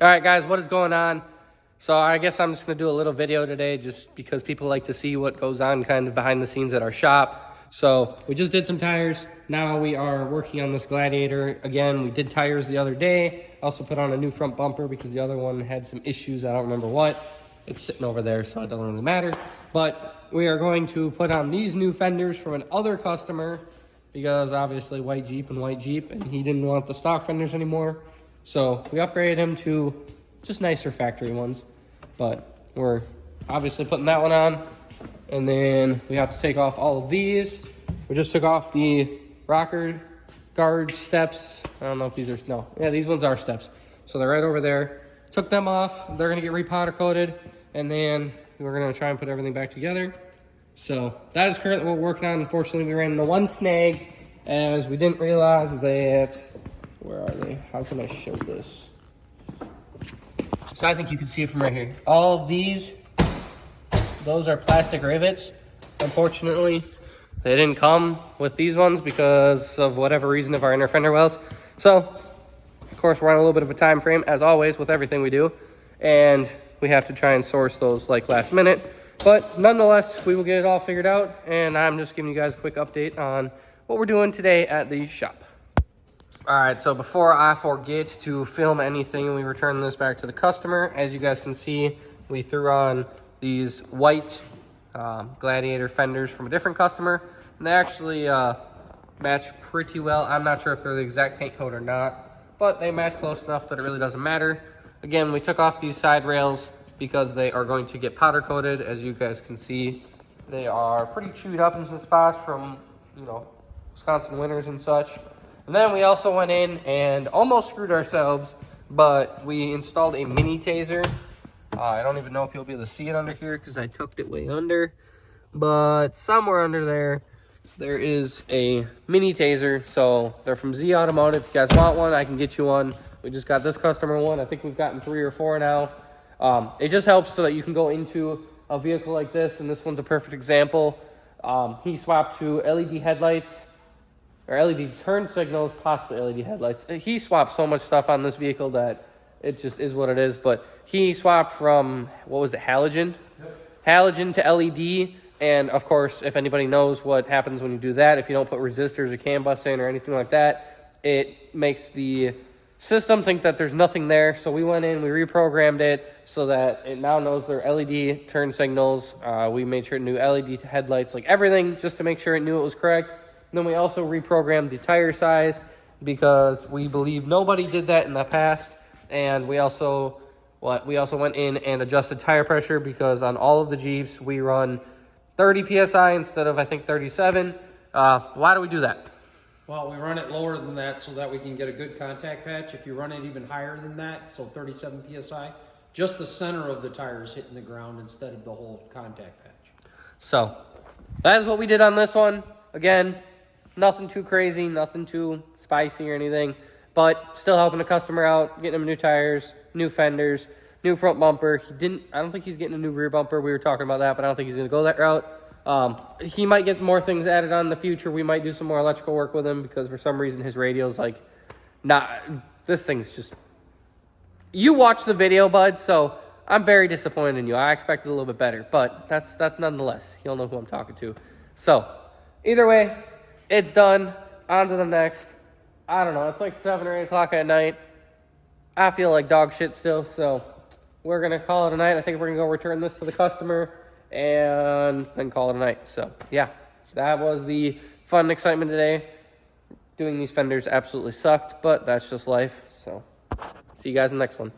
All right, guys, what is going on? So I guess I'm just going to do a little video today just because people like to see what goes on kind of behind the scenes at our shop. So we just did some tires. Now we are working on this Gladiator. Again, we did tires the other day. Also put on a new front bumper because the other one had some issues. I don't remember what. It's sitting over there, so it doesn't really matter. But we are going to put on these new fenders from another customer because obviously white Jeep, and he didn't want the stock fenders anymore. So we upgraded him to just nicer factory ones, but we're obviously putting that one on. And then we have to take off all of these. We just took off the rocker guard steps. I don't know if these are, no, yeah, these ones are steps. So they're right over there. Took them off. They're gonna get repowder coated, and then we're gonna try and put everything back together. So that is currently what we're working on. Unfortunately, we ran into one snag as we didn't realize that, where are they? How can I show this? So I think you can see it from right here. All of these, those are plastic rivets. Unfortunately, they didn't come with these ones because of whatever reason of our inner fender wells. So, of course, we're on a little bit of a time frame, as always, with everything we do. And we have to try and source those like last minute. But nonetheless, we will get it all figured out. And I'm just giving you guys a quick update on what we're doing today at the shop. All right, so before I forget to film anything, we return this back to the customer. As you guys can see, we threw on these white Gladiator fenders from a different customer, and they actually match pretty well. I'm not sure if they're the exact paint coat or not, but they match close enough that it really doesn't matter. Again, we took off these side rails because they are going to get powder coated. As you guys can see, they are pretty chewed up in some spots from, you know, Wisconsin winters and such. And then we also went in and almost screwed ourselves, but we installed a mini taser. I don't even know if you'll be able to see it under here because I tucked it way under, but somewhere under there, there is a mini taser. So they're from Z Automotive. If you guys want one, I can get you one. We just got this customer one. I think we've gotten 3 or 4 now. It just helps so that you can go into a vehicle like this, and this one's a perfect example. He swapped to LED headlights, or LED turn signals, possibly LED headlights. He swapped so much stuff on this vehicle that it just is what it is. But he swapped from, what was it, halogen? Yep. Halogen to LED. And of course, if anybody knows what happens when you do that, if you don't put resistors or CAN bus in or anything like that, it makes the system think that there's nothing there. So we went in, we reprogrammed it so that it now knows they're LED turn signals. We made sure it knew LED headlights, like everything, just to make sure it knew it was correct. And then we also reprogrammed the tire size because we believe nobody did that in the past. And we also went in and adjusted tire pressure because on all of the Jeeps we run 30 psi instead of, I think, 37. Why do we do that? Well, we run it lower than that so that we can get a good contact patch. If you run it even higher than that, so 37 psi, just the center of the tire is hitting the ground instead of the whole contact patch. So that is what we did on this one. Again, nothing too crazy, nothing too spicy or anything, but still helping the customer out, getting him new tires, new fenders, new front bumper. I don't think he's getting a new rear bumper. We were talking about that, but I don't think he's going to go that route. He might get more things added on in the future. We might do some more electrical work with him because for some reason his radio's like, this thing's just, you watch the video, bud, so I'm very disappointed in you. I expected a little bit better, but that's nonetheless. You'll know who I'm talking to. So either way, it's done. On to the next. I don't know. It's like 7 or 8 o'clock at night. I feel like dog shit still, so we're going to call it a night. I think we're going to go return this to the customer and then call it a night. So, yeah, that was the fun excitement today. Doing these fenders absolutely sucked, but that's just life. So, see you guys in the next one.